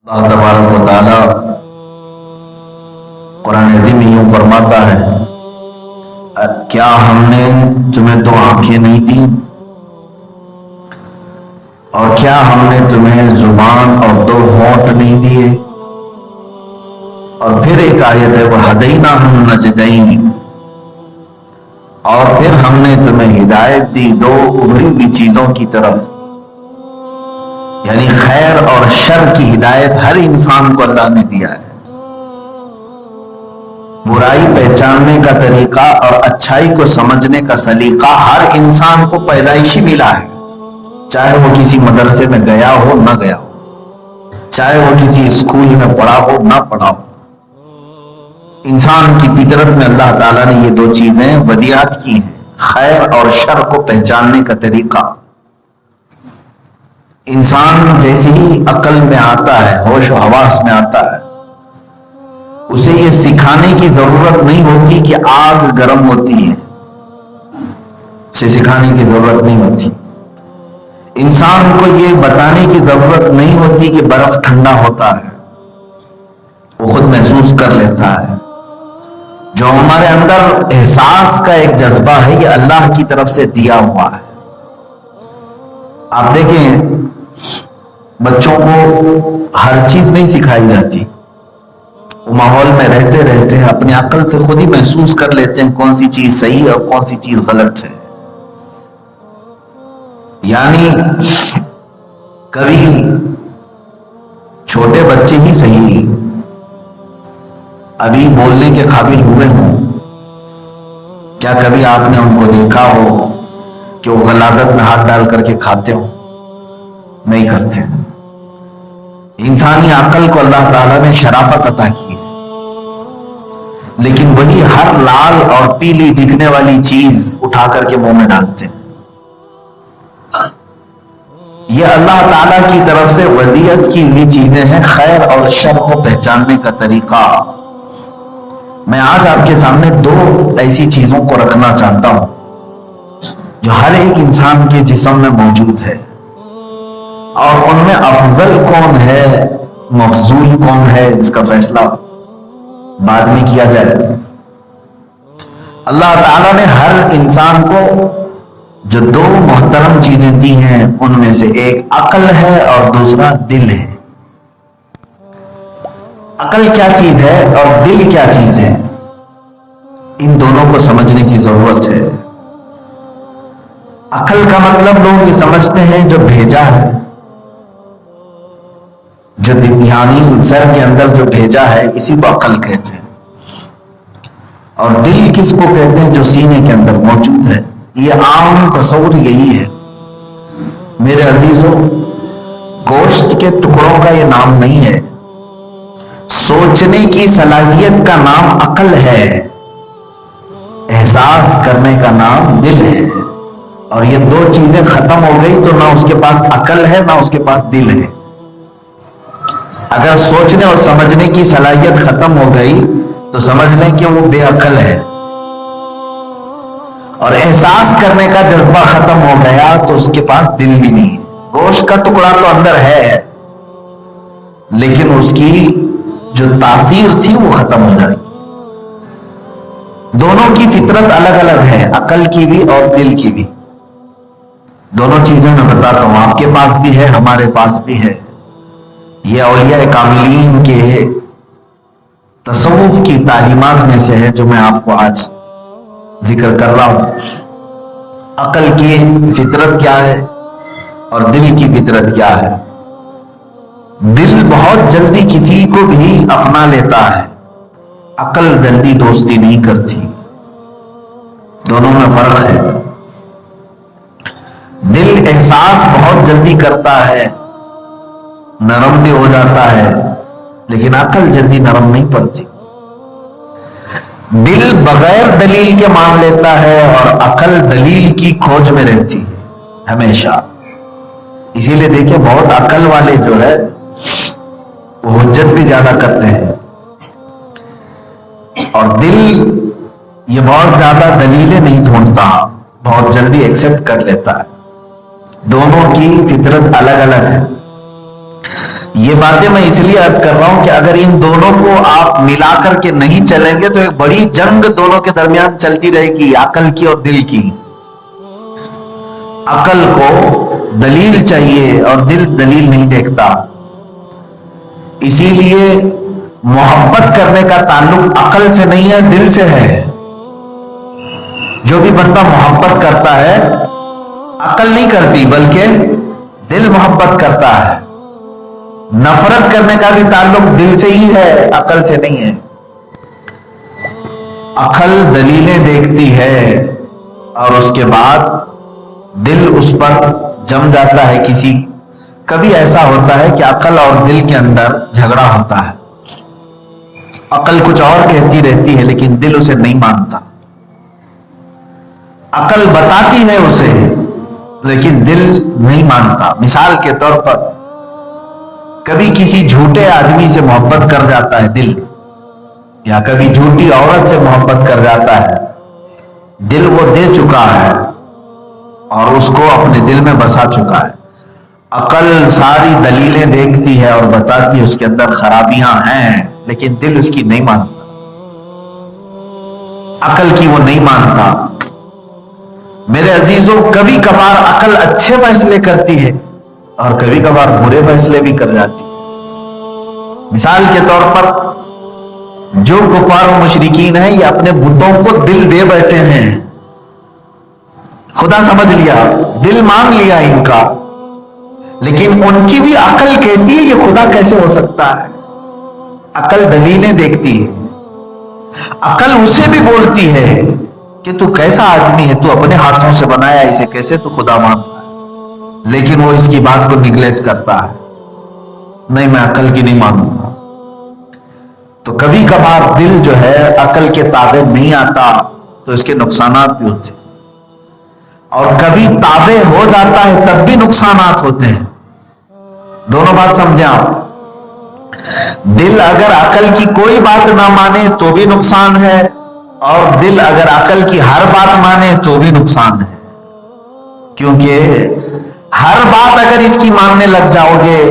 اللہ تبارک و تعالی قرآن عظیم میں یوں فرماتا ہے، کیا ہم نے تمہیں دو آنکھیں نہیں دی اور کیا ہم نے تمہیں زبان اور دو ہونٹ نہیں دیے؟ اور پھر ایک آیت ہے وَہَدَيْنَاهُ النَّجْدَيْنِ، اور پھر ہم نے تمہیں ہدایت دی دو ابھری ہوئی چیزوں کی طرف، یعنی خیر اور شر کی ہدایت ہر انسان کو اللہ نے دیا ہے۔ برائی پہچاننے کا طریقہ اور اچھائی کو سمجھنے کا سلیقہ ہر انسان کو پیدائشی ملا ہے، چاہے وہ کسی مدرسے میں گیا ہو نہ گیا ہو، چاہے وہ کسی اسکول میں پڑھا ہو نہ پڑھا ہو۔ انسان کی فطرت میں اللہ تعالیٰ نے یہ دو چیزیں ودیعت کی ہیں، خیر اور شر کو پہچاننے کا طریقہ۔ انسان جیسے ہی عقل میں آتا ہے، ہوش و حواس میں آتا ہے، اسے یہ سکھانے کی ضرورت نہیں ہوتی کہ آگ گرم ہوتی ہے، اسے سکھانے کی ضرورت نہیں ہوتی۔ انسان کو یہ بتانے کی ضرورت نہیں ہوتی کہ برف ٹھنڈا ہوتا ہے، وہ خود محسوس کر لیتا ہے۔ جو ہمارے اندر احساس کا ایک جذبہ ہے، یہ اللہ کی طرف سے دیا ہوا ہے۔ آپ دیکھیں، بچوں کو ہر چیز نہیں سکھائی جاتی، وہ ماحول میں رہتے رہتے اپنی عقل سے خود ہی محسوس کر لیتے ہیں کون سی چیز صحیح ہے اور کون سی چیز غلط ہے۔ یعنی کبھی چھوٹے بچے ہی صحیح ابھی بولنے کے قابل ہوئے ہوں، کیا کبھی آپ نے ان کو دیکھا ہو کہ وہ غلاظت میں ہاتھ ڈال کر کے کھاتے ہو؟ نہیں کرتے۔ انسانی عقل کو اللہ تعالیٰ نے شرافت عطا کی ہے، لیکن وہی ہر لال اور پیلی دکھنے والی چیز اٹھا کر کے منہ میں ڈالتے ہیں۔ یہ اللہ تعالیٰ کی طرف سے ودیعت کی ہوئی چیزیں ہیں، خیر اور شر کو پہچاننے کا طریقہ۔ میں آج آپ کے سامنے دو ایسی چیزوں کو رکھنا چاہتا ہوں جو ہر ایک انسان کے جسم میں موجود ہے، اور ان میں افضل کون ہے مفضول کون ہے اس کا فیصلہ بعد میں کیا جائے۔ اللہ تعالیٰ نے ہر انسان کو جو دو محترم چیزیں دی ہیں، ان میں سے ایک عقل ہے اور دوسرا دل ہے۔ عقل کیا چیز ہے اور دل کیا چیز ہے، ان دونوں کو سمجھنے کی ضرورت ہے۔ عقل کا مطلب لوگ یہ سمجھتے ہیں جو بھیجا ہے، جو یعنی سر کے اندر جو بھیجا ہے، اسی کو عقل کہتے ہیں۔ اور دل کس کو کہتے ہیں؟ جو سینے کے اندر موجود ہے۔ یہ عام تصور یہی ہے۔ میرے عزیزوں، گوشت کے ٹکڑوں کا یہ نام نہیں ہے، سوچنے کی صلاحیت کا نام عقل ہے، احساس کرنے کا نام دل ہے۔ اور یہ دو چیزیں ختم ہو گئی تو نہ اس کے پاس عقل ہے نہ اس کے پاس دل ہے۔ اگر سوچنے اور سمجھنے کی صلاحیت ختم ہو گئی تو سمجھ لیں کہ وہ بے عقل ہے، اور احساس کرنے کا جذبہ ختم ہو گیا تو اس کے پاس دل بھی نہیں۔ گوشت کا ٹکڑا تو اندر ہے، لیکن اس کی جو تاثیر تھی وہ ختم ہو جائے۔ دونوں کی فطرت الگ الگ ہے، عقل کی بھی اور دل کی بھی۔ دونوں چیزیں میں بتاتا ہوں، آپ کے پاس بھی ہے، ہمارے پاس بھی ہے۔ یہ اولیاء کاملین کے تصوف کی تعلیمات میں سے ہے جو میں آپ کو آج ذکر کر رہا ہوں۔ عقل کی فطرت کیا ہے اور دل کی فطرت کیا ہے؟ دل بہت جلدی کسی کو بھی اپنا لیتا ہے، عقل جلدی دوستی نہیں کرتی، دونوں میں فرق ہے۔ دل احساس بہت جلدی کرتا ہے، نرم بھی ہو جاتا ہے، لیکن عقل جلدی نرم نہیں پڑتی۔ دل بغیر دلیل کے مان لیتا ہے اور عقل دلیل کی کھوج میں رہتی ہے ہمیشہ۔ اسی لیے دیکھیں، بہت عقل والے جو ہے وہ حجت بھی زیادہ کرتے ہیں، اور دل یہ بہت زیادہ دلیلیں نہیں ڈھونڈتا، بہت جلدی ایکسپٹ کر لیتا ہے۔ دونوں کی فطرت الگ الگ ہے۔ یہ باتیں میں اس لیے عرض کر رہا ہوں کہ اگر ان دونوں کو آپ ملا کر کے نہیں چلیں گے تو ایک بڑی جنگ دونوں کے درمیان چلتی رہے گی، عقل کی اور دل کی۔ عقل کو دلیل چاہیے اور دل دلیل نہیں دیکھتا، اسی لیے محبت کرنے کا تعلق عقل سے نہیں ہے، دل سے ہے۔ جو بھی بندہ محبت کرتا ہے عقل نہیں کرتی بلکہ دل محبت کرتا ہے۔ نفرت کرنے کا بھی تعلق دل سے ہی ہے، عقل سے نہیں ہے۔ عقل دلیلیں دیکھتی ہے اور اس کے بعد دل اس پر جم جاتا ہے۔ کبھی ایسا ہوتا ہے کہ عقل اور دل کے اندر جھگڑا ہوتا ہے، عقل کچھ اور کہتی رہتی ہے لیکن دل اسے نہیں مانتا، عقل بتاتی ہے اسے لیکن دل نہیں مانتا۔ مثال کے طور پر کبھی کسی جھوٹے آدمی سے محبت کر جاتا ہے دل، یا کبھی جھوٹی عورت سے محبت کر جاتا ہے دل، وہ دے چکا ہے اور اس کو اپنے دل میں بسا چکا ہے۔ عقل ساری دلیلیں دیکھتی ہے اور بتاتی ہے اس کے اندر خرابیاں ہیں لیکن دل اس کی نہیں مانتا، عقل کی وہ نہیں مانتا۔ میرے عزیزوں، کبھی کبھار عقل اچھے فیصلے کرتی ہے اور کبھی کبھار برے فیصلے بھی کر جاتی ہے۔ مثال کے طور پر جو کفار و مشرکین ہیں یہ اپنے بتوں کو دل دے بیٹھے ہیں، خدا سمجھ لیا، دل مان لیا ان کا، لیکن ان کی بھی عقل کہتی ہے یہ خدا کیسے ہو سکتا ہے۔ عقل دلیلیں دیکھتی ہے، عقل اسے بھی بولتی ہے کہ تو کیسا آدمی ہے، تو اپنے ہاتھوں سے بنایا اسے، کیسے تو خدا مانتا ہے، لیکن وہ اس کی بات کو نگلیکٹ کرتا ہے، نہیں میں عقل کی نہیں مانوں گا۔ تو کبھی کبھار دل جو ہے عقل کے تابع نہیں آتا تو اس کے نقصانات بھی ہوتے ہیں، اور کبھی تابع ہو جاتا ہے تب بھی نقصانات ہوتے ہیں۔ دونوں بات سمجھیں آپ، دل اگر عقل کی کوئی بات نہ مانے تو بھی نقصان ہے، اور دل اگر عقل کی ہر بات مانے تو بھی نقصان ہے، کیونکہ ہر بات اگر اس کی ماننے لگ جاؤ گے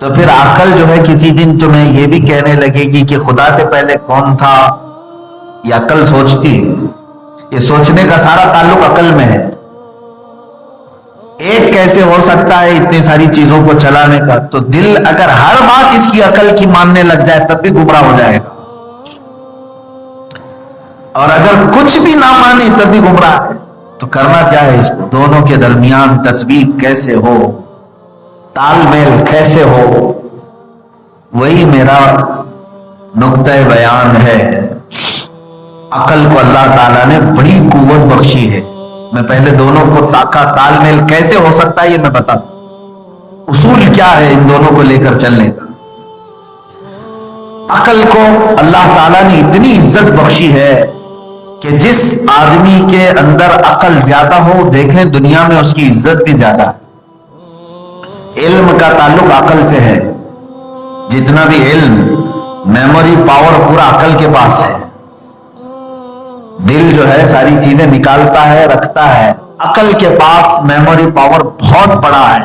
تو پھر عقل جو ہے کسی دن تمہیں یہ بھی کہنے لگے گی کہ خدا سے پہلے کون تھا۔ یہ عقل سوچتی ہے، یہ سوچنے کا سارا تعلق عقل میں ہے۔ ایک کیسے ہو سکتا ہے اتنی ساری چیزوں کو چلانے کا؟ تو دل اگر ہر بات اس کی عقل کی ماننے لگ جائے تب بھی گمراہ ہو جائے گا، اور اگر کچھ بھی نہ مانے تب بھی گمراہ ہے۔ تو کرنا کیا ہے؟ اس دونوں کے درمیان تطبیق کیسے ہو، تال میل کیسے ہو، وہی میرا نقطہ بیان ہے۔ عقل کو اللہ تعالیٰ نے بڑی قوت بخشی ہے۔ میں پہلے دونوں کو تال میل کیسے ہو سکتا ہے یہ میں بتا دوں، اصول کیا ہے ان دونوں کو لے کر چلنے کا۔ عقل کو اللہ تعالیٰ نے اتنی عزت بخشی ہے کہ جس آدمی کے اندر عقل زیادہ ہو، دیکھیں دنیا میں اس کی عزت بھی زیادہ ہے۔ علم کا تعلق عقل سے ہے، جتنا بھی علم، میموری پاور پورا عقل کے پاس ہے۔ دل جو ہے ساری چیزیں نکالتا ہے، رکھتا ہے، عقل کے پاس میموری پاور بہت بڑا ہے۔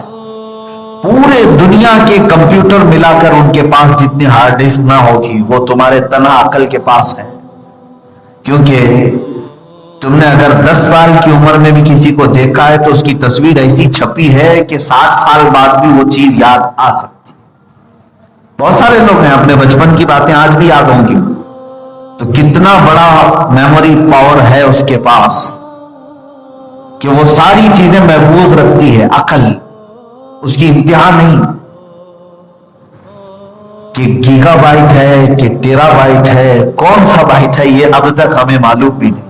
پورے دنیا کے کمپیوٹر ملا کر ان کے پاس جتنی ہارڈ ڈسک نہ ہوگی وہ تمہارے تنہا عقل کے پاس ہے، کیونکہ تم نے اگر 10 سال کی عمر میں بھی کسی کو دیکھا ہے تو اس کی تصویر ایسی چھپی ہے کہ 60 سال بعد بھی وہ چیز یاد آ سکتی۔ بہت سارے لوگ ہیں اپنے بچپن کی باتیں آج بھی یاد ہوں گی، تو کتنا بڑا میموری پاور ہے اس کے پاس کہ وہ ساری چیزیں محفوظ رکھتی ہے۔ عقل اس کی انتہا نہیں کہ گیگا بائٹ ہے کہ ٹیرا بائٹ ہے، کون سا بائٹ ہے یہ اب تک ہمیں معلوم بھی نہیں۔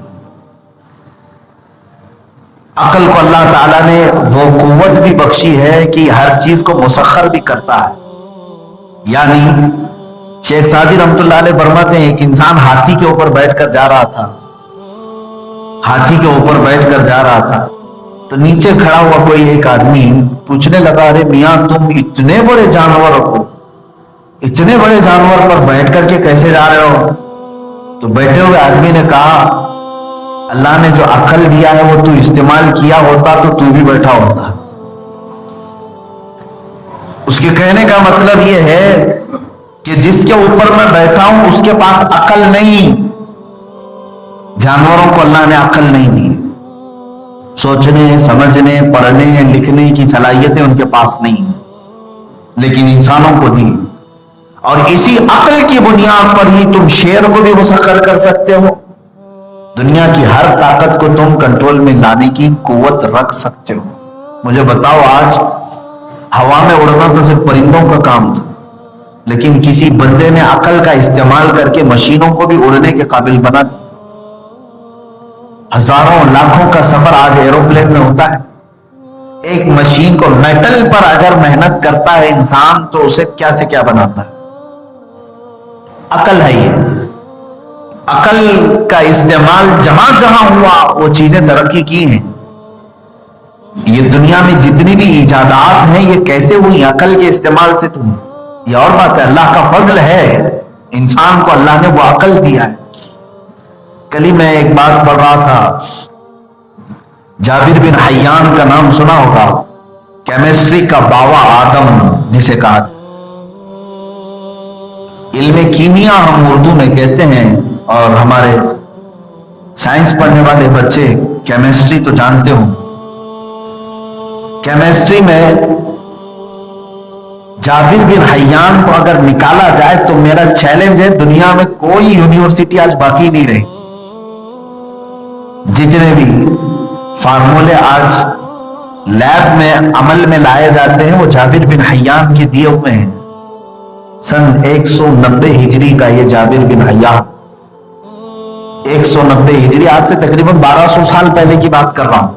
عقل کو اللہ تعالیٰ نے وہ قوت بھی بخشی ہے کہ ہر چیز کو مسخر بھی کرتا ہے۔ یعنی شیخ سعدی رحمت اللہ علیہ فرماتے ہیں ایک انسان ہاتھی کے اوپر بیٹھ کر جا رہا تھا، ہاتھی کے اوپر بیٹھ کر جا رہا تھا تو نیچے کھڑا ہوا کوئی ایک آدمی پوچھنے لگا، ارے میاں تم اتنے بڑے جانور کو، اتنے بڑے جانور پر بیٹھ کر کے کیسے جا رہے ہو؟ تو بیٹھے ہوئے آدمی نے کہا اللہ نے جو عقل دیا ہے وہ تو استعمال کیا ہوتا تو بھی بیٹھا ہوتا۔ اس کے کہنے کا مطلب یہ ہے کہ جس کے اوپر میں بیٹھا ہوں اس کے پاس عقل نہیں. جانوروں کو اللہ نے عقل نہیں دی، سوچنے سمجھنے پڑھنے لکھنے کی صلاحیتیں ان کے پاس نہیں ہیں، لیکن انسانوں کو دی. اور اسی عقل کی بنیاد پر ہی تم شیر کو بھی مسخر کر سکتے ہو. دنیا کی ہر طاقت کو تم کنٹرول میں لانے کی قوت رکھ سکتے ہو. مجھے بتاؤ، آج ہوا میں اڑنا تو صرف پرندوں کا کام تھا، لیکن کسی بندے نے عقل کا استعمال کر کے مشینوں کو بھی اڑنے کے قابل بنا دیا. ہزاروں لاکھوں کا سفر آج ایروپلین میں ہوتا ہے. ایک مشین کو میٹل پر اگر محنت کرتا ہے انسان تو اسے کیا سے کیا بناتا ہے. عقل ہے یہ. عقل کا استعمال جہاں جہاں ہوا وہ چیزیں ترقی کی ہیں. یہ دنیا میں جتنی بھی ایجادات ہیں یہ کیسے ہوئی؟ عقل کے استعمال سے. تم یہ اور بات ہے، اللہ کا فضل ہے، انسان کو اللہ نے وہ عقل دیا ہے. کل ہی میں ایک بات پڑھ رہا تھا، جابر بن حیان کا نام سنا ہوگا، کیمسٹری کا باوا آدم جسے کہا تھا. علم کیمیا ہم اردو میں کہتے ہیں، اور ہمارے سائنس پڑھنے والے بچے کیمسٹری تو جانتے ہوں. کیمسٹری میں جابر بن حیان کو اگر نکالا جائے تو میرا چیلنج ہے، دنیا میں کوئی یونیورسٹی آج باقی نہیں رہی. جتنے بھی فارمولے آج لیب میں عمل میں لائے جاتے ہیں وہ جابر بن حیان کے دیے ہوئے ہیں. سن 190 ہجری کا یہ جابر بن حیان، 190 ہجری، آج سے تقریباً 1200 سال پہلے کی بات کر رہا ہوں.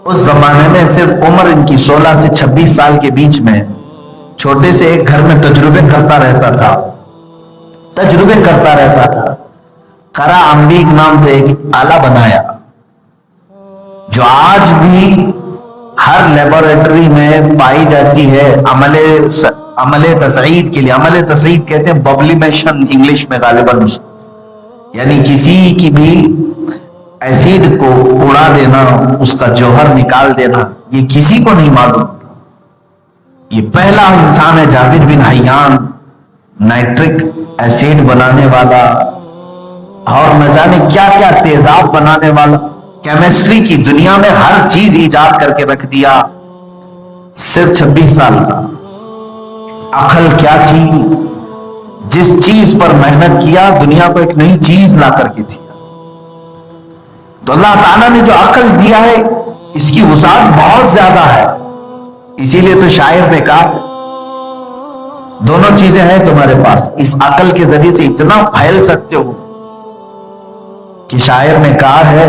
اس زمانے میں صرف عمر ان کی 16 سے 26 سال کے بیچ میں چھوٹے سے ایک گھر میں تجربے کرتا رہتا تھا. قرا امبیک نام سے ایک آلہ بنایا جو آج بھی ہر لیبوریٹری میں پائی جاتی ہے عمل تصعید کے لیے. عمل تصعید کہتے ہیں ببلیمیشن انگلش میں غالباً، یعنی کسی کی بھی ایسیڈ کو اڑا دینا، اس کا جوہر نکال دینا. یہ کسی کو نہیں معلوم. یہ پہلا انسان ہے جابر بن حیان، نائٹرک ایسیڈ بنانے والا اور نہ جانے کیا کیا تیزاب بنانے والا. کیمسٹری کی دنیا میں ہر چیز ایجاد کر کے رکھ دیا. صرف 26 سال کا. عقل کیا تھی؟ جس چیز پر محنت کیا دنیا کو ایک نئی چیز لا کر کے دیا. تو اللہ تعالیٰ نے جو عقل دیا ہے اس کی وسعت بہت زیادہ ہے. اسی لیے تو شاعر نے کہا دونوں چیزیں ہیں تمہارے پاس، اس عقل کے ذریعے سے اتنا پھیل سکتے ہو کہ شاعر نے کہا ہے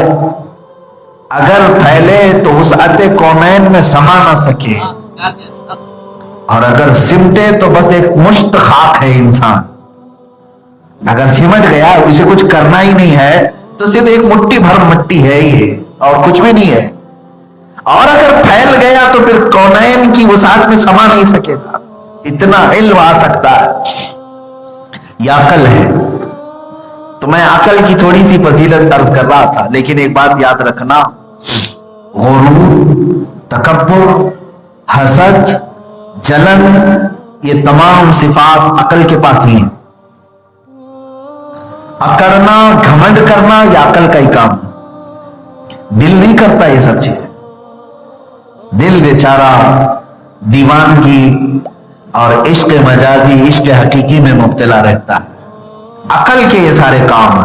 اگر پھیلے تو وسعت کونین میں سما نہ سکے، اور اگر سمٹے تو بس ایک مشت خاک ہے انسان. اگر سمٹ گیا اسے کچھ کرنا ہی نہیں ہے تو صرف ایک مٹھی بھر مٹی ہے یہ، اور کچھ بھی نہیں ہے. اور اگر پھیل گیا تو پھر کونین کی وسعت میں سما نہیں سکے گا. اتنا علم آ سکتا ہے. یہ عقل ہے. تو میں عقل کی تھوڑی سی فضیلت عرض کر رہا تھا، لیکن ایک بات یاد رکھنا، غرور، تکبر، حسد، جلن، یہ تمام صفات عقل کے پاس ہی ہیں. اکڑنا، گھمنڈ کرنا یہ عقل کا ہی کام. دل نہیں کرتا یہ سب چیزیں. دل بیچارہ دیوانگی اور عشق مجازی، عشق حقیقی میں مبتلا رہتا ہے. عقل کے یہ سارے کام.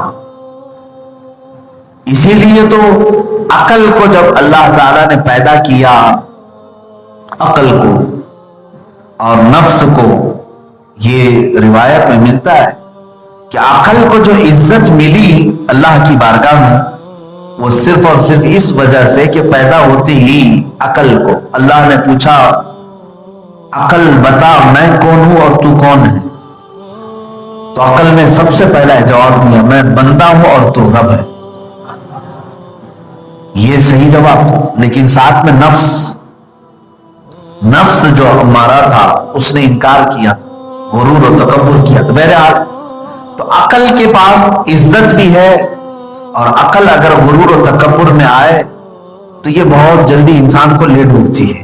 اسی لیے تو عقل کو جب اللہ تعالیٰ نے پیدا کیا، عقل کو اور نفس کو، یہ روایت میں ملتا ہے کہ عقل کو جو عزت ملی اللہ کی بارگاہ میں وہ صرف اور صرف اس وجہ سے کہ پیدا ہوتی ہی عقل کو اللہ نے پوچھا عقل بتا میں کون ہوں اور تو کون ہے. تو عقل نے سب سے پہلا جواب دیا میں بندہ ہوں اور تو رب ہے. یہ صحیح جواب. لیکن ساتھ میں نفس جو ہمارا تھا اس نے انکار کیا تھا، غرور و تکبر کیا تھا. بہرحال تو عقل کے پاس عزت بھی ہے، اور عقل اگر غرور و تکبر میں آئے تو یہ بہت جلدی انسان کو لے ڈوبتی ہے.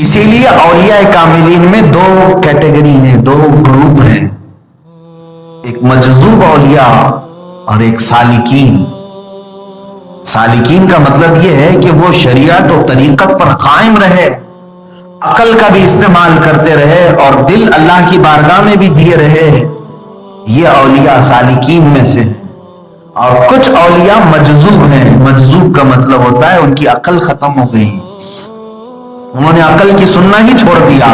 اسی لیے اولیاء کاملین میں دو کیٹیگری ہیں، دو گروپ ہیں، ایک مجذوب اولیاء اور ایک سالکین۔ سالکین کا مطلب یہ ہے کہ وہ شریعت و طریقت پر قائم رہے، عقل کا بھی استعمال کرتے رہے اور دل اللہ کی بارگاہ میں بھی دیے رہے، یہ اولیاء سالکین میں سے۔ اور کچھ اولیاء مجذوب ہیں، مجذوب کا مطلب ہوتا ہے ان کی عقل ختم ہو گئی، انہوں نے عقل کی سننا ہی چھوڑ دیا۔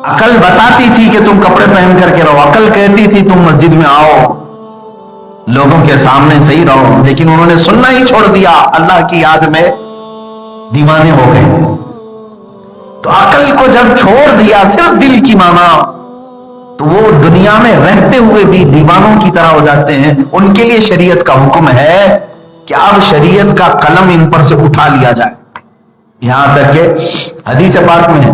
عقل بتاتی تھی کہ تم کپڑے پہن کر کے رہو، عقل کہتی تھی تم مسجد میں آؤ، لوگوں کے سامنے صحیح رہو، لیکن انہوں نے سننا ہی چھوڑ دیا، اللہ کی یاد میں دیوانے ہو گئے۔ تو عقل کو جب چھوڑ دیا، صرف دل کی مانا، تو وہ دنیا میں رہتے ہوئے بھی دیوانوں کی طرح ہو جاتے ہیں۔ ان کے لیے شریعت کا حکم ہے کہ اب شریعت کا قلم ان پر سے اٹھا لیا جائے۔ یہاں تک کہ حدیث پاک میں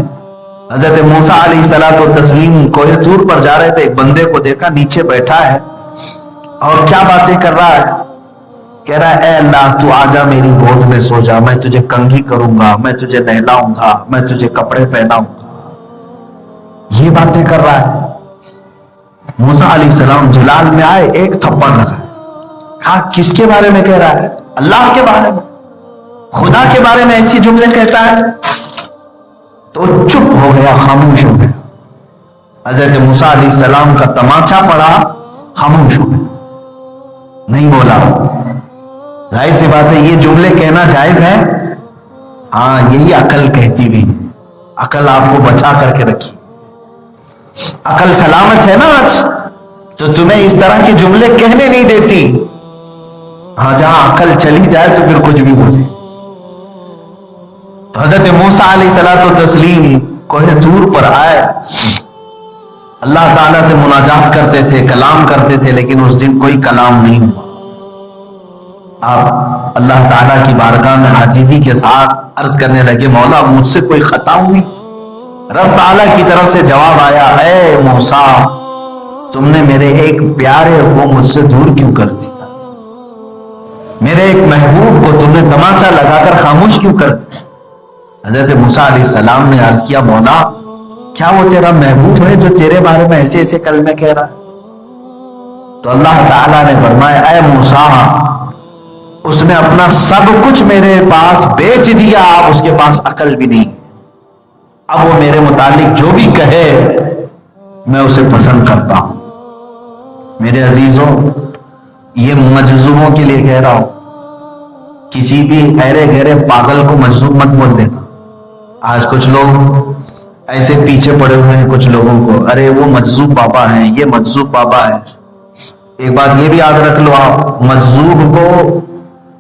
حضرت موسیٰ علیہ الصلوۃ والتسلیم کوہ طور پر جا رہے تھے، ایک بندے کو دیکھا نیچے بیٹھا ہے اور کیا باتیں کر رہا ہے، کہہ رہا ہے اے اللہ تو آجا میری گود میں سو جا، میں تجھے کنگھی کروں گا، میں تجھے نہلاؤں گا، میں تجھے کپڑے پہناؤں گا، یہ باتیں کر رہا ہے۔ موسیٰ علیہ السلام جلال میں آئے، ایک تھپڑ لگا، کہا کس کے بارے میں کہہ رہا ہے؟ اللہ کے بارے میں، خدا کے بارے میں ایسی جملے کہتا ہے؟ تو چپ ہو گیا، خاموش ہو گیا۔ حضرت موسیٰ علیہ السلام کا تماچا پڑا، خاموش ہو گیا، نہیں بولا۔ ظاہر سی بات ہے یہ جملے کہنا جائز ہے؟ ہاں، یہی عقل کہتی بھی، عقل آپ کو بچا کر کے رکھی، عقل سلامت ہے نا آج، تو تمہیں اس طرح کے جملے کہنے نہیں دیتی۔ ہاں، جہاں عقل چلی جائے تو پھر کچھ بھی بولے۔ تو حضرت موسیٰ علیہ الصلوۃ والتسلیم کوہ طور پر آئے، اللہ تعالیٰ سے مناجات کرتے تھے، کلام کرتے تھے، لیکن اس دن کوئی کلام نہیں ہوا۔ آپ اللہ تعالیٰ کی بارگاہ میں عاجزی کے ساتھ عرض کرنے لگے، مولا مجھ سے کوئی خطا ہوئی؟ رب تعالیٰ کی طرف سے جواب آیا، اے موسیٰ تم نے میرے ایک پیارے کو مجھ سے دور کیوں کر دیا؟ میرے ایک محبوب کو تم نے تماچا لگا کر خاموش کیوں کر دیا؟ حضرت موسیٰ علیہ السلام نے عرض کیا، مولا کیا وہ تیرا محبوب ہے جو تیرے بارے میں ایسے ایسے کلمے کہہ رہا ہے؟ تو اللہ تعالیٰ نے فرمایا، اے موسیٰ اس نے اپنا سب کچھ میرے پاس بیچ دیا، اب اس کے پاس عقل بھی نہیں، اب وہ میرے متعلق جو بھی کہے میں اسے پسند کرتا ہوں۔ میرے عزیزوں، یہ مجذوبوں کے لیے کہہ رہا ہوں، کسی بھی ایرے گہرے پاگل کو مجذوب مت بول دینا۔ آج کچھ لوگ ایسے پیچھے پڑے ہوئے ہیں کچھ لوگوں کو، ارے وہ مجذوب بابا ہیں، یہ مجذوب بابا ہے۔ ایک بات یہ بھی یاد رکھ لو، آپ مجذوب کو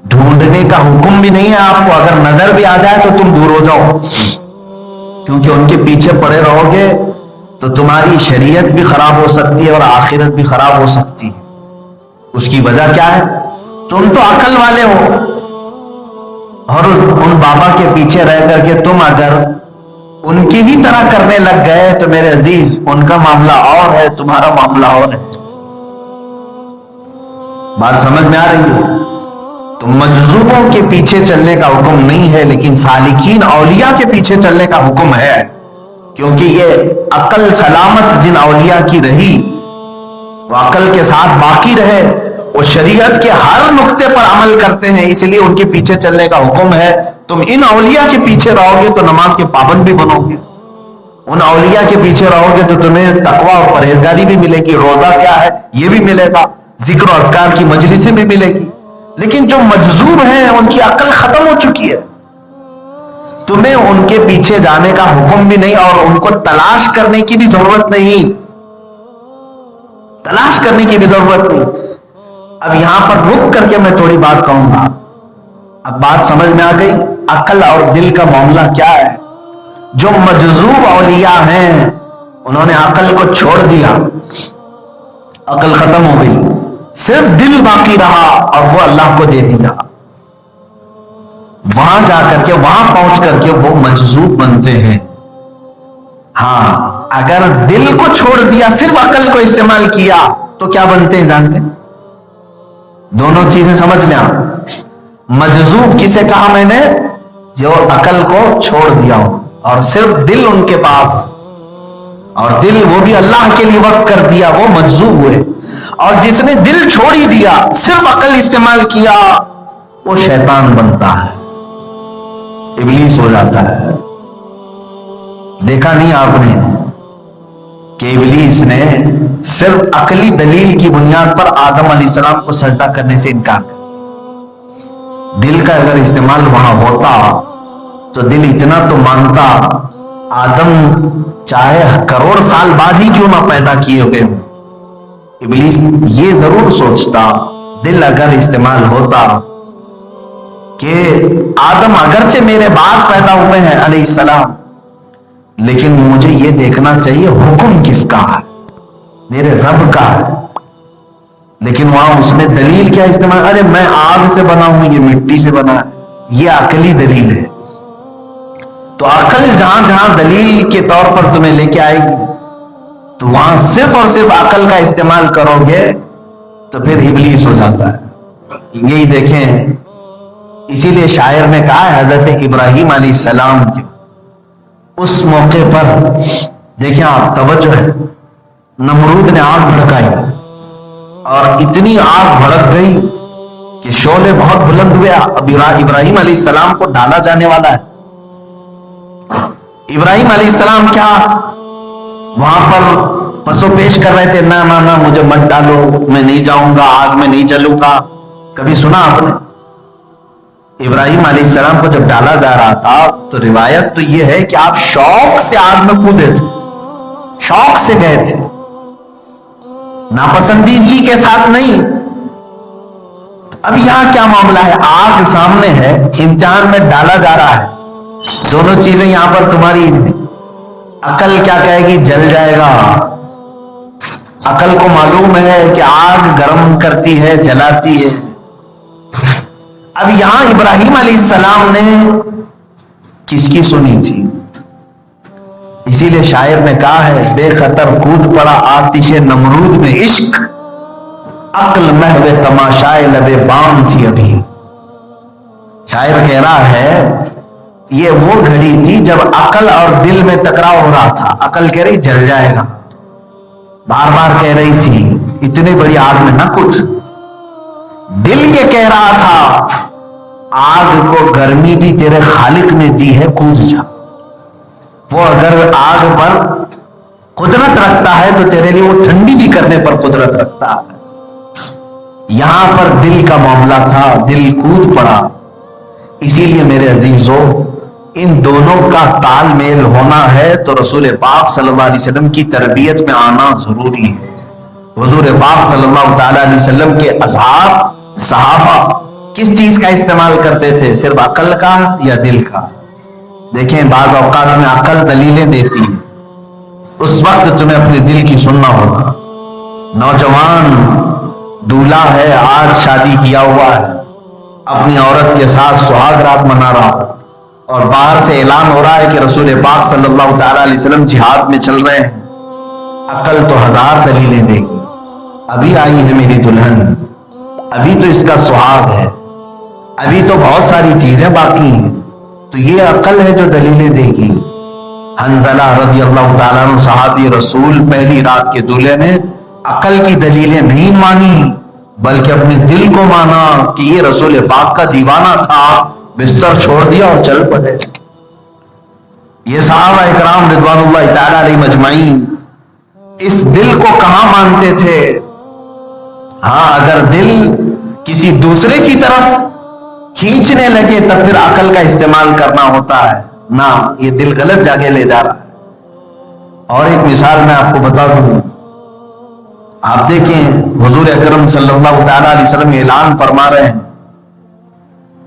ڈھونڈنے کا حکم بھی نہیں ہے آپ کو، اگر نظر بھی آ جائے تو تم دور ہو جاؤ، کیونکہ ان کے پیچھے پڑے رہو گے تو تمہاری شریعت بھی خراب ہو سکتی ہے اور آخرت بھی خراب ہو سکتی ہے۔ اس کی وجہ کیا ہے؟ تم تو عقل والے ہو، اور ان بابا کے پیچھے رہ کر کے تم اگر ان کی ہی طرح کرنے لگ گئے تو میرے عزیز ان کا معاملہ اور ہے، تمہارا معاملہ اور ہے۔ بات سمجھ میں آ رہی ہے؟ تو مجذوبوں کے پیچھے چلنے کا حکم نہیں ہے، لیکن سالکین اولیاء کے پیچھے چلنے کا حکم ہے، کیونکہ یہ عقل سلامت جن اولیاء کی رہی، وہ عقل کے ساتھ باقی رہے، وہ شریعت کے ہر نقطے پر عمل کرتے ہیں، اس لیے ان کے پیچھے چلنے کا حکم ہے۔ تم ان اولیاء کے پیچھے رہو گے تو نماز کے پابند بھی بنو گے، ان اولیاء کے پیچھے رہو گے تو تمہیں تقوی اور پرہیزگاری بھی ملے گی، روزہ کیا ہے یہ بھی ملے گا، ذکر و اذکار کی مجلسیں بھی ملے گی۔ لیکن جو مجذوب ہیں ان کی عقل ختم ہو چکی ہے، تمہیں ان کے پیچھے جانے کا حکم بھی نہیں، اور ان کو تلاش کرنے کی بھی ضرورت نہیں، تلاش کرنے کی بھی ضرورت نہیں۔ اب یہاں پر رک کر کے میں تھوڑی بات کہوں گا، اب بات سمجھ میں آ گئی عقل اور دل کا معاملہ کیا ہے۔ جو مجذوب اولیاء ہیں انہوں نے عقل کو چھوڑ دیا، عقل ختم ہو گئی، صرف دل باقی رہا اور وہ اللہ کو دے دیا۔ وہاں جا کر کے، وہاں پہنچ کر کے وہ مجذوب بنتے ہیں۔ ہاں، اگر دل کو چھوڑ دیا، صرف عقل کو استعمال کیا تو کیا بنتے ہیں جانتے ہیں؟ دونوں چیزیں سمجھ لیں آپ۔ مجذوب کسے کہا میں نے؟ جو عقل کو چھوڑ دیا ہو اور صرف دل ان کے پاس، اور دل وہ بھی اللہ کے لیے وقف کر دیا، وہ مجذوب ہوئے. اور جس نے دل چھوڑ ہی دیا، صرف عقل استعمال کیا، وہ شیطان بنتا ہے، ابلیس ہو جاتا ہے. دیکھا نہیں آپ نے کہ ابلیس نے صرف عقلی دلیل کی بنیاد پر آدم علیہ السلام کو سجدہ کرنے سے انکار کر دیا. دل کا اگر استعمال وہاں ہوتا تو دل اتنا تو مانتا، آدم چاہے کروڑ سال بعد ہی کیوں نہ پیدا کیے ہوئے ہوں. ابلیس یہ ضرور سوچتا، دل اگر استعمال ہوتا کہ آدم اگرچہ میرے بعد پیدا ہوئے ہیں علیہ السلام، لیکن مجھے یہ دیکھنا چاہیے حکم کس کا ہے، میرے رب کا ہے. لیکن وہاں اس نے دلیل کیا استعمال، ارے میں آگ سے بنا ہوں، یہ مٹی سے بنا ہے، یہ عقلی دلیل ہے. تو عقل جہاں جہاں دلیل کے طور پر تمہیں لے کے آئے گی، تو وہاں صرف اور صرف عقل کا استعمال کرو گے تو پھر ابلیس ہو جاتا ہے. یہی دیکھیں، اسی لیے شاعر نے کہا ہے حضرت ابراہیم علیہ السلام کے اس موقع پر دیکھیں آپ، توجہ ہے، نمرود نے آگ بھڑکائی اور اتنی آگ بھڑک گئی کہ شعلے بہت بلند ہوئے. اب ابراہیم علیہ السلام کو ڈالا جانے والا ہے. ابراہیم علیہ السلام کیا وہاں پر پسو پیش کر رہے تھے، نہ نہ نہ مجھے مت ڈالو، میں نہیں جاؤں گا، آگ میں نہیں جلوں گا. کبھی سنا آپ نے؟ ابراہیم علیہ السلام کو جب ڈالا جا رہا تھا تو روایت تو یہ ہے کہ آپ شوق سے آگ میں کودے تھے، شوق سے گئے تھے، ناپسندیدگی کے ساتھ نہیں. اب یہاں کیا معاملہ ہے؟ آگ سامنے ہے، امتحان میں ڈالا جا رہا ہے، دونوں چیزیں یہاں پر تمہاری ہیں. عقل کیا کہے گی؟ جل جائے گا. عقل کو معلوم ہے کہ آگ گرم کرتی ہے، جلاتی ہے. اب یہاں ابراہیم علیہ السلام نے کس کی سنی تھی؟ اسی لیے شاعر نے کہا ہے، بے خطر کود پڑا آتش نمرود میں عشق، عقل محو تماشائے لبے بام تھی ابھی. شاعر کہہ رہا ہے یہ وہ گھڑی تھی جب عقل اور دل میں ٹکراؤ ہو رہا تھا. عقل کہہ رہی جل جائے گا، بار بار کہہ رہی تھی اتنی بڑی آگ میں نہ کود. دل یہ کہہ رہا تھا آگ کو گرمی بھی تیرے خالق نے دی ہے، کود جا. وہ اگر آگ پر قدرت رکھتا ہے تو تیرے لیے وہ ٹھنڈی بھی کرنے پر قدرت رکھتا ہے. یہاں پر دل کا معاملہ تھا، دل کود پڑا. اسی لیے میرے عزیزو، ان دونوں کا تال میل ہونا ہے تو رسول پاک صلی اللہ علیہ وسلم کی تربیت میں آنا ضروری ہے. حضور پاک صلی اللہ تعالی علیہ وسلم کے اصحاب، صحابہ کس چیز کا استعمال کرتے تھے؟ صرف عقل کا یا دل کا؟ دیکھیں بعض اوقات میں عقل دلیلیں دیتی ہے، اس وقت تمہیں اپنے دل کی سننا ہوگا. نوجوان دولہا ہے، آج شادی کیا ہوا ہے، اپنی عورت کے ساتھ سہاگ رات منا رہا، اور باہر سے اعلان ہو رہا ہے کہ رسول پاک صلی اللہ تعالی علیہ وسلم جہاد میں چل رہے ہیں. عقل تو ہزار دلیلیں دے گی، ابھی آئی ہے میری دلہن، ابھی تو اس کا سہاگ ہے، ابھی تو بہت ساری چیزیں باقی ہیں. تو یہ عقل ہے جو دلیلیں دے گی. حنظلہ رضی اللہ تعالیٰ عنہ صحابی رسول، پہلی رات کے دولہے نے عقل کی دلیلیں نہیں مانی بلکہ اپنے دل کو مانا کہ یہ رسول پاک کا دیوانہ تھا، بستر چھوڑ دیا اور چل پڑے. یہ صحابہ اکرام رضوان اللہ تعالیٰ علیہ مجمعین اس دل کو کہاں مانتے تھے؟ ہاں اگر دل کسی دوسرے کی طرف کھینچنے لگے تب پھر عقل کا استعمال کرنا ہوتا ہے. نہ، یہ دل غلط جگہ لے جا رہا ہے. اور ایک مثال میں آپ کو بتا دوں، آپ دیکھیں حضور اکرم صلی اللہ تعالی علیہ وسلم اعلان فرما رہے ہیں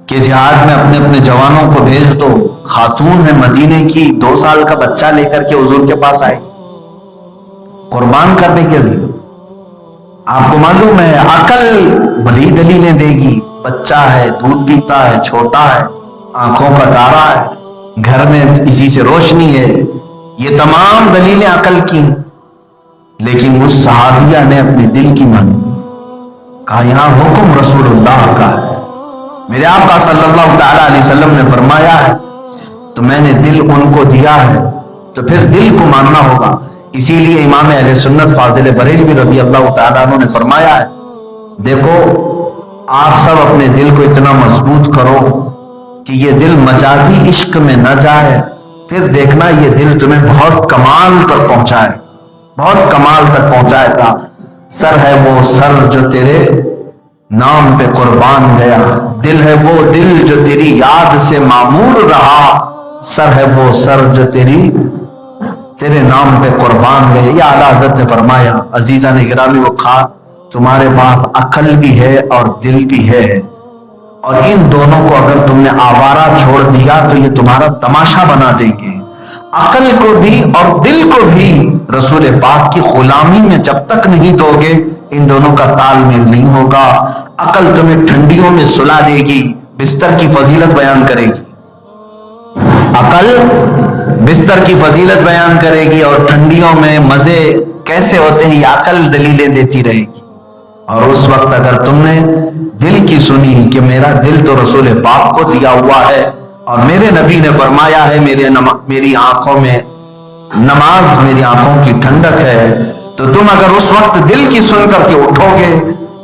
کہ جہاد میں اپنے اپنے جوانوں کو بھیج دو. خاتون ہے مدینے کی، 2 سال کا بچہ لے کر کے حضور کے پاس آئی قربان کرنے کے لیے. آپ کو معلوم ہے عقل بڑی دلیلیں دے گی، بچہ ہے، دودھ پیتا ہے، چھوٹا ہے، آنکھوں کا تارا ہے، گھر میں اسی سے روشنی ہے، یہ تمام دلیلیں عقل کی. لیکن اس صحابیہ نے اپنے دل کی مانی، کہا یہاں حکم رسول اللہ کا ہے، میرے آقا صلی اللہ تعالی علیہ وسلم نے فرمایا ہے تو میں نے دل ان کو دیا ہے، تو پھر دل کو ماننا ہوگا۔ اسی لیے امام اہل سنت فاضل بریلوی رضی اللہ تعالیٰ عنہ نے فرمایا ہے، دیکھو آپ سب اپنے دل کو اتنا مضبوط کرو کہ یہ دل مجازی عشق میں نہ جائے، پھر دیکھنا یہ دل تمہیں بہت کمال تک پہنچائے، بہت کمال تک پہنچائے گا۔ سر ہے وہ سر جو تیرے نام پہ قربان گیا، دل ہے وہ دل جو تیری یاد سے معمور رہا، سر ہے وہ سر جو تیرے نام پہ قربان گئے۔ یہ اعلیٰ حضرت نے فرمایا، عزیزان گرامی وہ خاک تمہارے پاس عقل بھی ہے اور دل بھی ہے، اور ان دونوں کو اگر تم نے آوارہ چھوڑ دیا تو یہ تمہارا تماشا بنا دیں گے۔ عقل کو بھی اور دل کو بھی رسول پاک کی غلامی میں جب تک نہیں دو گے، ان دونوں کا تال میل نہیں ہوگا۔ عقل تمہیں ٹھنڈیوں میں سلا دے گی، بستر کی فضیلت بیان کرے گی، عقل بستر کی فضیلت بیان کرے گی، اور ٹھنڈیوں میں مزے کیسے ہوتے ہیں یہ عقل دلیلیں دیتی رہے گی۔ اور اس وقت اگر تم نے دل کی سنی کہ میرا دل تو رسول پاک کو دیا ہوا ہے، اور میرے نبی نے فرمایا ہے میری آنکھوں میں نماز میری آنکھوں کی ٹھنڈک ہے، تو تم اگر اس وقت دل کی سن کر کے اٹھو گے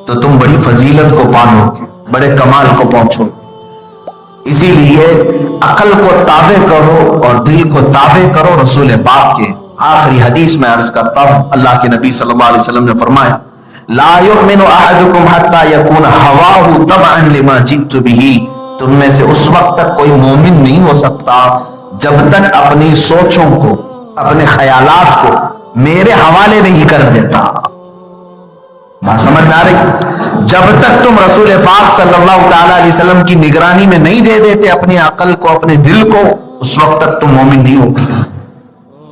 تو تم بڑی فضیلت کو پالو گے، بڑے کمال کو پہنچو گے۔ اسی لیے عقل کو تابع کرو اور دل کو تابع کرو رسول پاک کے۔ آخری حدیث میں عرض کرتا ہوں، اللہ کے نبی صلی اللہ علیہ وسلم نے فرمایا، لا یؤمن احدکم حتی یکون ہواہ تبعا لما جئت بہ، تم میں سے اس وقت تک کوئی مومن نہیں ہو سکتا جب تک اپنی سوچوں کو، اپنے خیالات کو میرے حوالے نہیں کر دیتا۔ بات سمجھ میں آ رہی؟ جب تک تم رسول پاک صلی اللہ تعالی علیہ وسلم کی نگرانی میں نہیں دے دیتے اپنی عقل کو، اپنے دل کو، اس وقت تک تم مومن نہیں ہوگی۔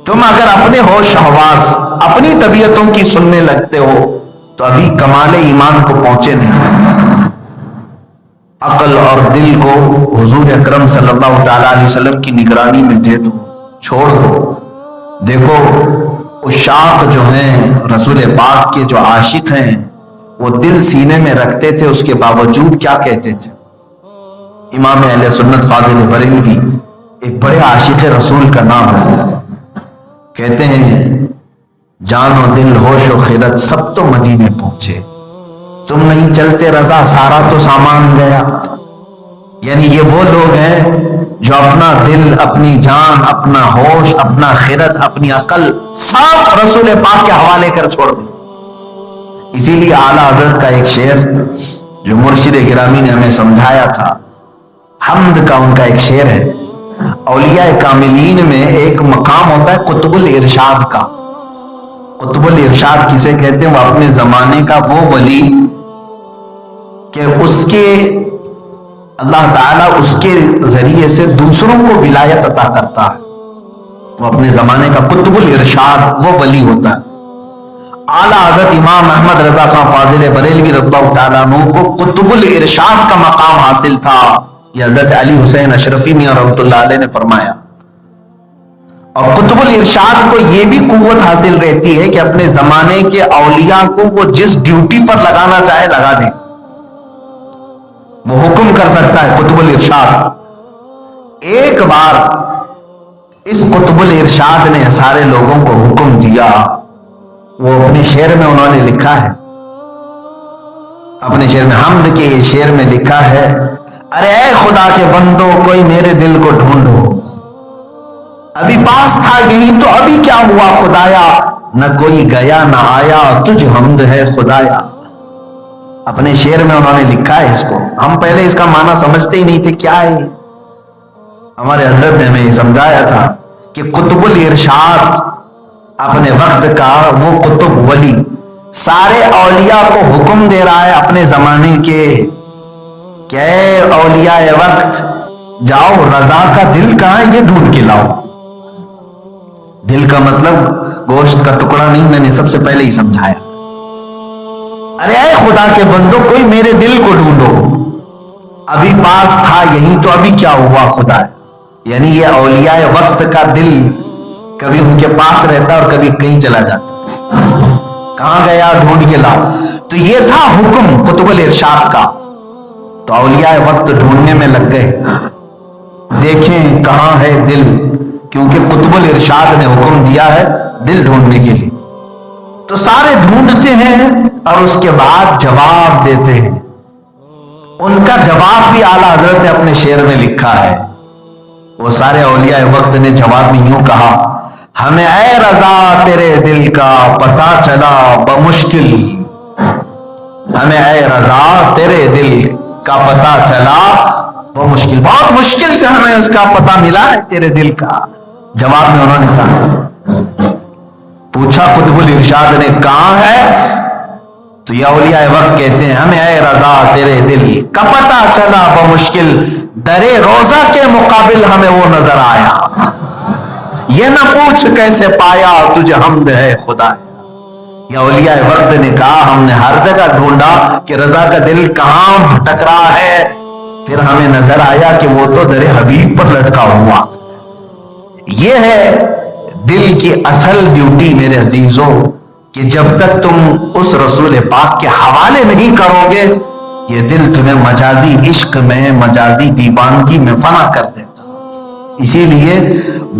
تم اگر اپنے ہوش حواس، اپنی طبیعتوں کی سننے لگتے ہو تو ابھی کمال ایمان کو پہنچے نہیں۔ عقل اور دل کو حضور اکرم صلی اللہ تعالی علیہ وسلم کی نگرانی میں دے دو، چھوڑ دو۔ دیکھو عشاق جو ہیں رسول پاک کے، جو عاشق ہیں، وہ دل سینے میں رکھتے تھے، اس کے باوجود کیا کہتے تھے؟ امام اہل سنت فاضل بریلوی ایک بڑے عاشق رسول کا نام ہے، کہتے ہیں جان و دل ہوش و خرد سب تو مدینے پہنچے، تم نہیں چلتے رضا سارا تو سامان گیا۔ یعنی یہ وہ لوگ ہیں جو اپنا دل، اپنی جان، اپنا ہوش، اپنا خرد، اپنی عقل سب رسول پاک کے حوالے کر چھوڑ دیں۔ اسی لیے اعلیٰ حضرت کا ایک شعر جو مرشد گرامی نے ہمیں سمجھایا تھا، حمد کا ان کا ایک شعر ہے، اولیاء کاملین میں ایک مقام ہوتا ہے قطب الارشاد کا۔ قطب الارشاد کسے کہتے ہیں؟ وہ اپنے زمانے کا وہ ولی کہ اس کے اللہ تعالیٰ اس کے ذریعے سے دوسروں کو ولایت عطا کرتا ہے، وہ اپنے زمانے کا قطب الارشاد وہ ولی ہوتا ہے۔ اعلیٰ حضرت امام احمد رضا خان فاضل بریلوی رضی اللہ تعالیٰ عنہ کو قطب الارشاد کا مقام حاصل تھا، یہ حضرت علی حسین اشرفی میاں رحمۃ اللہ علیہ نے فرمایا۔ اور قطب الارشاد کو یہ بھی قوت حاصل رہتی ہے کہ اپنے زمانے کے اولیاء کو وہ جس ڈیوٹی پر لگانا چاہے لگا دے، وہ حکم کر سکتا ہے قطب الارشاد۔ ایک بار اس قطب الارشاد نے سارے لوگوں کو حکم دیا، وہ اپنے شعر میں انہوں نے لکھا ہے، اپنے شعر میں حمد کے شعر میں لکھا ہے، ارے اے خدا کے بندو کوئی میرے دل کو ڈھونڈو، ابھی پاس تھا یہی تو ابھی کیا ہوا خدایا، نہ کوئی گیا نہ آیا تجھ حمد ہے خدایا۔ اپنے شعر میں انہوں نے لکھا ہے اس کو، ہم پہلے اس کا معنی سمجھتے ہی نہیں تھے کیا ہے۔ ہمارے حضرت نے ہمیں سمجھایا تھا کہ قطب الارشاد اپنے وقت کا وہ قطب ولی سارے اولیاء کو حکم دے رہا ہے اپنے زمانے کے کہ اے اولیاء وقت جاؤ رضا کا دل کہاں ہے یہ ڈھونڈ کے لاؤ۔ دل کا مطلب گوشت کا ٹکڑا نہیں، میں نے سب سے پہلے ہی سمجھایا۔ ارے اے خدا کے بندو کوئی میرے دل کو ڈھونڈو، ابھی پاس تھا یہی تو ابھی کیا ہوا خدا ہے۔ یعنی یہ اولیاء وقت کا دل کبھی ان کے پاس رہتا اور کبھی کہیں چلا جاتا، کہاں گیا ڈھونڈ کے لاؤ۔ تو یہ تھا حکم قطب الارشاد کا تو اولیاء وقت ڈھونڈنے میں لگ گئے، دیکھیں کہاں ہے دل، کیونکہ قطب الارشاد نے حکم دیا ہے دل ڈھونڈنے کے لیے۔ تو سارے ڈھونڈتے ہیں اور اس کے بعد جواب دیتے ہیں۔ ان کا جواب بھی اعلیٰ حضرت نے اپنے شعر میں لکھا ہے۔ وہ سارے اولیاء وقت نے جواب میں یوں کہا، ہمیں اے رضا تیرے دل کا پتہ چلا بمشکل، ہمیں اے رضا تیرے دل کا پتہ چلا بمشکل، بہت مشکل سے ہمیں اس کا پتہ ملا ہے تیرے دل کا۔ جواب میں انہوں نے کہا، پوچھا قطب الارشاد نے کہاں ہے؟ تو یہ اولیاء وقت کہتے ہیں، ہمیں اے رضا تیرے دل کا پتہ چلا بمشکل، درے روزہ کے مقابل ہمیں وہ نظر آیا، یہ نہ پوچھ کیسے پایا تجھے حمد ہے خدا۔ یہ اولیاء وقت نے کہا ہم نے ہر جگہ ڈھونڈا کہ رضا کا دل کہاں بھٹک رہا ہے، پھر ہمیں نظر آیا کہ وہ تو در حبیب پر لٹکا ہوا۔ یہ ہے دل کی اصل ڈیوٹی میرے عزیزوں، کہ جب تک تم اس رسول پاک کے حوالے نہیں کرو گے، یہ دل تمہیں مجازی عشق میں، مجازی دیوانگی میں فنا کر دیتا۔ اسی لیے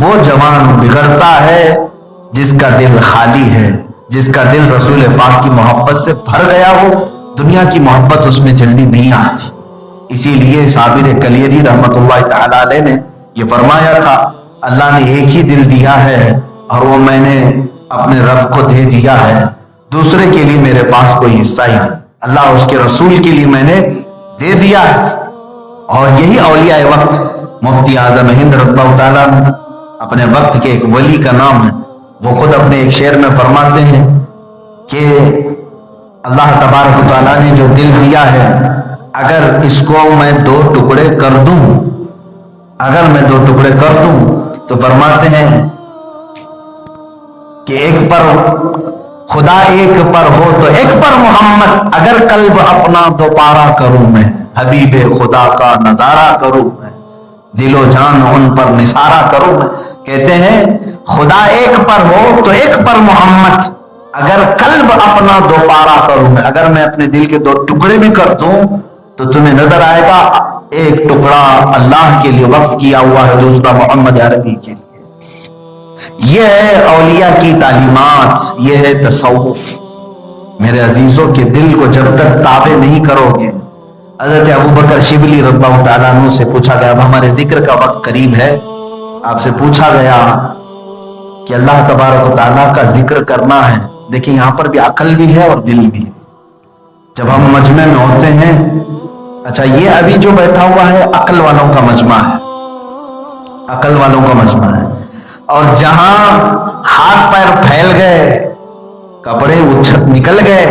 وہ جوان بگڑتا ہے جس کا دل خالی ہے، جس کا دل رسول پاک کی محبت سے بھر گیا ہو، دنیا کی محبت اس میں جلدی نہیں آتی۔ اسی لیے صابر کلیری رحمت اللہ تعالی علیہ نے یہ فرمایا تھا، اللہ نے ایک ہی دل دیا ہے اور وہ میں نے اپنے رب کو دے دیا ہے، دوسرے کے لیے میرے پاس کوئی حصہ ہی نہیں، اللہ اس کے رسول کے لیے میں نے دے دیا ہے۔ اور یہی اولیاء وقت، مفتی اعظم ہند رضی اللہ تعالیٰ اپنے وقت کے ایک ولی کا نام ہے، وہ خود اپنے ایک شعر میں فرماتے ہیں کہ اللہ تبارک و تعالیٰ نے جو دل دیا ہے، اگر اس کو میں دو ٹکڑے کر دوں، اگر میں دو ٹکڑے کر دوں تو فرماتے ہیں کہ ایک پر خدا ایک پر ہو تو ایک پر محمد، اگر قلب اپنا دوبارہ کروں میں، حبیب خدا کا نظارہ کروں میں، دل و جان ان پر نثارہ کروں میں۔ کہتے ہیں خدا ایک پر ہو تو ایک پر محمد، اگر قلب اپنا دوبارہ کروں میں، اگر میں اپنے دل کے دو ٹکڑے بھی کر دوں تو تمہیں نظر آئے گا ایک ٹکڑا اللہ کے لیے وقف کیا ہوا ہے، دوسرا محمد عربی کے لیے۔ یہ ہے اولیاء کی تعلیمات، یہ ہے تصوف۔ میرے عزیزوں کے دل کو جب تک تابع نہیں کرو گے، حضرت ابوبکر شبلی رضی اللہ تعالیٰ عنہ سے پوچھا گیا، اب ہمارے ذکر کا وقت قریب ہے، آپ سے پوچھا گیا کہ اللہ تبارک و تعالیٰ کا ذکر کرنا ہے، دیکھیں یہاں پر بھی عقل بھی ہے اور دل بھی ہے۔ جب ہم مجمع میں ہوتے ہیں، اچھا یہ ابھی جو بیٹھا ہوا ہے عقل والوں کا مجمع ہے، عقل والوں کا مجمع ہے، اور جہاں ہاتھ پیر پھیل گئے، کپڑے نکل گئے،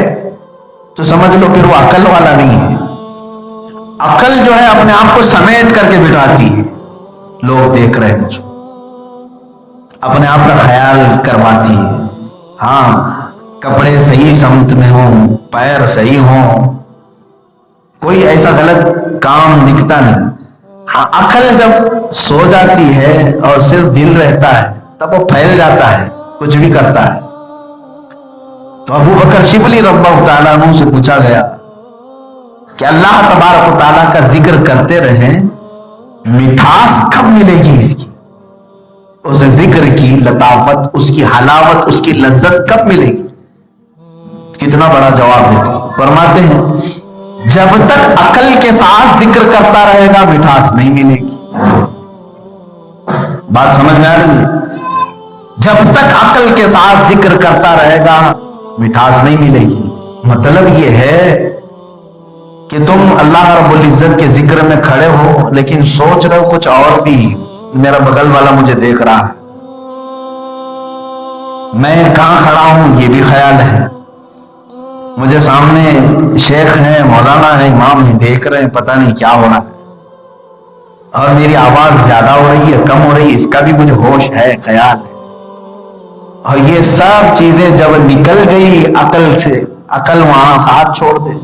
تو سمجھ لو پھر وہ عقل والا نہیں ہے۔ عقل جو ہے اپنے آپ کو سمیٹ کر کے بٹھاتی ہے، لوگ دیکھ رہے ہیں مجھ کو، اپنے آپ کا خیال کرواتی ہے، ہاں کپڑے صحیح سمت میں ہوں، پیر صحیح ہوں، کوئی ایسا غلط کام دکھتا نہیں۔ ہاں عقل جب سو جاتی ہے اور صرف دل رہتا ہے تب وہ پھیل جاتا ہے، کچھ بھی کرتا ہے۔ تو ابوبکر شبلی رضی اللہ تعالیٰ عنہ سے پوچھا گیا کہ اللہ تبارک و تعالیٰ کا ذکر کرتے رہیں، مٹھاس کب ملے گی اس کی، اس ذکر کی لطافت، اس کی حلاوت، اس کی لذت کب ملے گی؟ کتنا بڑا جواب دیتے، فرماتے ہیں جب تک عقل کے ساتھ ذکر کرتا رہے گا مٹھاس نہیں ملے گی۔ بات سمجھ میں آ رہی ہے؟ جب تک عقل کے ساتھ ذکر کرتا رہے گا مٹھاس نہیں ملے گی۔ مطلب یہ ہے کہ تم اللہ رب العزت کے ذکر میں کھڑے ہو لیکن سوچ رہے ہو کچھ اور بھی، میرا بغل والا مجھے دیکھ رہا ہے، میں کہاں کھڑا ہوں یہ بھی خیال ہے، مجھے سامنے شیخ ہیں، مولانا ہیں، امام ہیں، دیکھ رہے ہیں، پتہ نہیں کیا ہو رہا ہے، اور میری آواز زیادہ ہو رہی ہے کم ہو رہی ہے اس کا بھی مجھے ہوش ہے، خیال ہے۔ اور یہ سب چیزیں جب نکل گئی عقل سے، عقل وہاں ساتھ چھوڑ دے،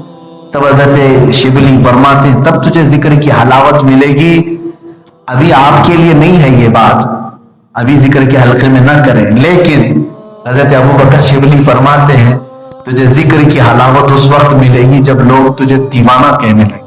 تب حضرت شبلی فرماتے ہیں تب تجھے ذکر کی حلاوت ملے گی۔ ابھی آپ کے لیے نہیں ہے یہ بات، ابھی ذکر کے حلقے میں نہ کریں، لیکن حضرت ابوبکر شبلی فرماتے ہیں تجھے ذکر کی حلاوت اس وقت ملے گی جب لوگ تجھے دیوانہ کہنے لگے،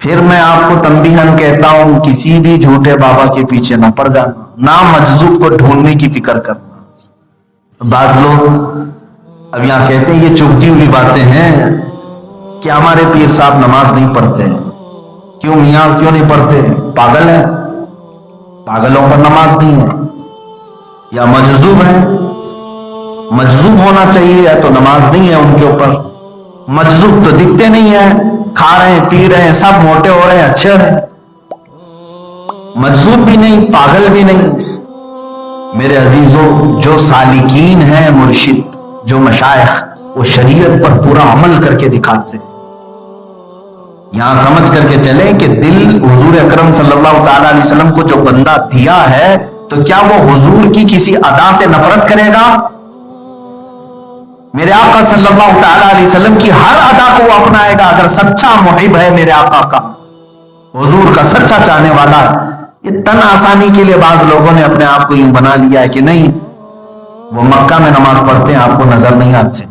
پھر میں آپ کو تنبیہن کہتا ہوں کسی بھی جھوٹے بابا کے پیچھے نہ پڑ جانا، نہ مجذوب کو ڈھونڈنے کی فکر کرنا۔ بعض لوگ اب یہاں کہتے ہیں یہ چبھتی ہوئی باتیں ہیں کہ ہمارے پیر صاحب نماز نہیں پڑھتے ہیں۔ کیوں میاں کیوں نہیں پڑھتے؟ پاگل ہیں، پاگلوں پر نماز نہیں ہے، یا مجذوب ہیں؟ مجذوب ہونا چاہیے، یا تو نماز نہیں ہے ان کے اوپر۔ مجذوب تو دکھتے نہیں ہیں، کھا رہے ہیں پی رہے ہیں، سب موٹے ہو رہے ہیں، اچھے ہیں۔ مجذوب بھی نہیں، پاگل بھی نہیں۔ میرے عزیزوں، جو سالکین ہیں، مرشد، جو مشائخ، وہ شریعت پر پورا عمل کر کے دکھاتے ہیں۔ یہاں سمجھ کر کے چلیں کہ دل حضور اکرم صلی اللہ تعالی علیہ وسلم کو جو بندہ دیا ہے، تو کیا وہ حضور کی کسی ادا سے نفرت کرے گا؟ میرے آقا صلی اللہ تعالی علیہ وسلم کی ہر ادا کو وہ اپنائے گا اگر سچا محب ہے میرے آقا کا، حضور کا سچا چاہنے والا۔ یہ تن آسانی کے لیے بعض لوگوں نے اپنے آپ کو یوں بنا لیا ہے کہ نہیں وہ مکہ میں نماز پڑھتے ہیں، آپ کو نظر نہیں آتے۔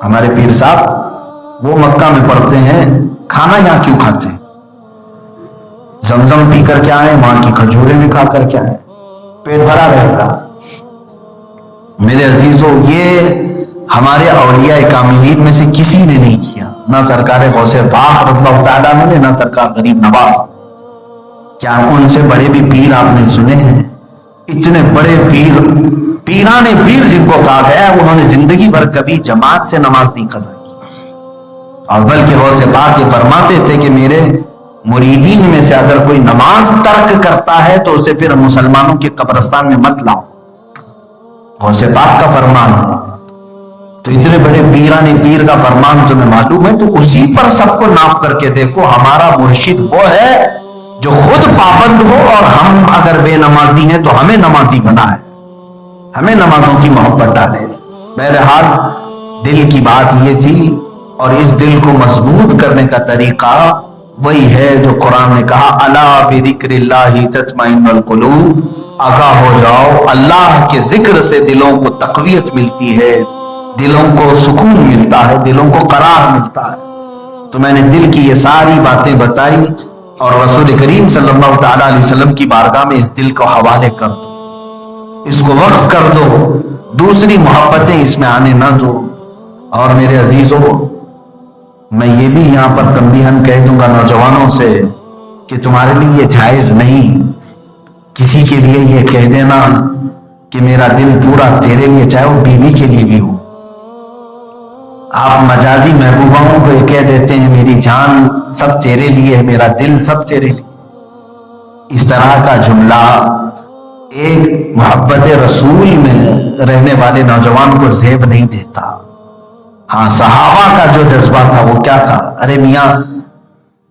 ہمارے پیر صاحب وہ مکہ میں پڑھتے ہیں، کھانا یہاں کیوں کھاتے ہیں؟ زمزم پی کر کیا ہے، وہاں کی کھجورے میں کھا کر کیا ہے، پیٹ بھرا رہے گا۔ میرے عزیزوں، یہ ہمارے اولیاء کاملین میں سے کسی نے نہیں کیا، نہ سرکار غوث پاک رضی اللہ تعالیٰ نے، نہ سرکار غریب نواز۔ کیا ان سے بڑے بھی پیر آپ نے سنے ہیں؟ اتنے بڑے پیر، پیران پیر جن کو کہا گیا ہے، انہوں نے زندگی بھر کبھی جماعت سے نماز نہیں قضا کی، اور بلکہ غوث پاک یہ فرماتے تھے کہ میرے مریدین میں سے اگر کوئی نماز ترک کرتا ہے تو اسے پھر مسلمانوں کے قبرستان میں مت لاؤ۔ غوث پاک کا فرمان ہے، تو اتنے بڑے پیران پیر کا فرمان تمہیں معلوم ہے، تو اسی پر سب کو ناپ کر کے دیکھو۔ ہمارا مرشد وہ ہے جو خود پابند ہو، اور ہم اگر بے نمازی ہیں تو ہمیں نمازی بنا ہے، ہمیں نمازوں کی محبت ڈالے۔ بہرحال دل کی بات یہ تھی، اور اس دل کو مضبوط کرنے کا طریقہ وہی ہے جو قرآن نے کہا الا بذکر اللہ تطمئن القلوب، آگاہ ہو جاؤ، اللہ کے ذکر سے دلوں کو تقویت ملتی ہے، دلوں کو سکون ملتا ہے، دلوں کو قرار ملتا ہے۔ تو میں نے دل کی یہ ساری باتیں بتائی، اور رسول کریم صلی اللہ تعالی علیہ وسلم کی بارگاہ میں اس دل کو حوالے کر دو، اس کو وقف کر دو، دوسری محبتیں اس میں آنے نہ دو۔ اور میرے عزیزوں، میں یہ بھی یہاں پر تنبیہن کہہ دوں گا نوجوانوں سے کہ تمہارے لیے یہ جائز نہیں کسی کے لیے یہ کہہ دینا کہ میرا دل پورا تیرے لیے، چاہے وہ بیوی کے لیے بھی ہو۔ آپ مجازی محبوباؤں کو یہ کہہ دیتے ہیں میری جان سب تیرے لیے ہے، میرا دل سب تیرے لیے۔ اس طرح کا جملہ ایک محبت رسول میں رہنے والے نوجوان کو زیب نہیں دیتا۔ ہاں، صحابہ کا جو جذبہ تھا وہ کیا تھا؟ ارے میاں،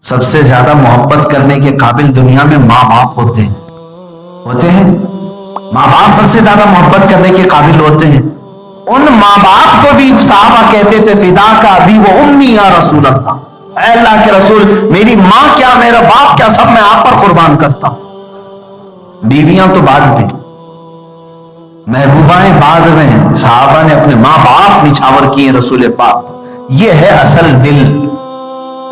سب سے زیادہ محبت کرنے کے قابل دنیا میں ماں باپ ہوتے ہیں، ماں باپ سب سے زیادہ محبت کرنے کے قابل ہوتے ہیں۔ ان ماں باپ کو بھی صحابہ کہتے تھے فدا کا ابھی وہ امی یا رسول اللہ، اے اللہ کے رسول، میری ماں کیا میرا باپ کیا، سب میں آپ پر قربان کرتا ہوں۔ بیویاں تو بعد میں، محبوبائیں بعد میں، صحابہ نے اپنے ماں باپ نچھاور کیے رسول پاک۔ یہ ہے اصل دل۔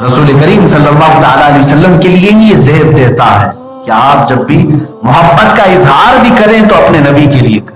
رسول کریم صلی اللہ تعالی علیہ وسلم کے لیے ہی یہ زیب دیتا ہے کہ آپ جب بھی محبت کا اظہار بھی کریں تو اپنے نبی کے لیے کریں۔